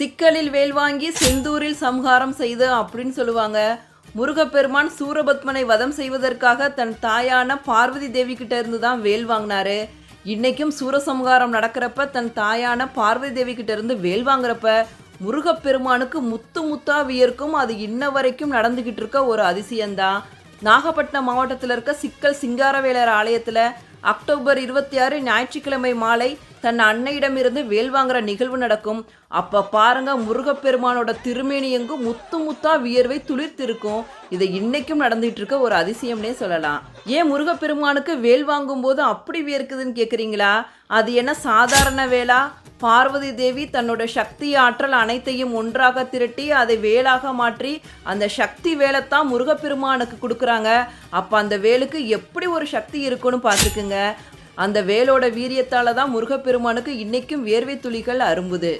சிக்கலில் வேல் வாங்கி செந்தூரில் சம்ஹாரம் செய்து அப்படின்னு சொல்லுவாங்க. முருகப்பெருமான் சூரபத்மனை வதம் செய்வதற்காக தன் தாயான பார்வதி தேவி கிட்ட இருந்து தான் வேல் வாங்கினாரு. இன்னைக்கும் சூரசம்ஹாரம் நடக்கிறப்ப தன் தாயான பார்வதி தேவி கிட்ட இருந்து வேல் வாங்குறப்ப முருகப்பெருமானுக்கு முத்து முத்தா வியர்க்கும். அது இன்ன வரைக்கும் நடந்துகிட்டு இருக்க ஒரு அதிசயம்தான். நாகப்பட்டினம் மாவட்டத்தில் இருக்க சிக்கல் சிங்காரவேலர் ஆலயத்தில் அக்டோபர் 26 ஞாயிற்றுக்கிழமை மாலை தன் அன்னையிடமிருந்து வேல் வாங்குற நிகழ்வு நடக்கும். அப்ப பாருங்க, முருகப்பெருமானோட திருமேனி எங்கும் முத்து முத்தா வியர்வை துளிர்த்திருக்கும். இதை இன்னைக்கும் நடந்துட்டு இருக்க ஒரு அதிசயம்னே சொல்லலாம். ஏன் முருகப்பெருமானுக்கு வேல் வாங்கும் போது அப்படி வியர்க்குதுன்னு கேட்குறீங்களா? அது என்ன சாதாரண வேலா? பார்வதி தேவி தன்னோட சக்தி ஆற்றல் அனைத்தையும் ஒன்றாக திரட்டி அதை வேலாக மாற்றி அந்த சக்தி வேலைத்தான் முருகப்பெருமானுக்கு கொடுக்குறாங்க. அப்போ அந்த வேலுக்கு எப்படி ஒரு சக்தி இருக்குன்னு பார்த்துக்குங்க. அந்த வேலோட வீரியத்தால் தான் முருகப்பெருமானுக்கு இன்னைக்கும் வேர்வை துளிகள் அரும்புது.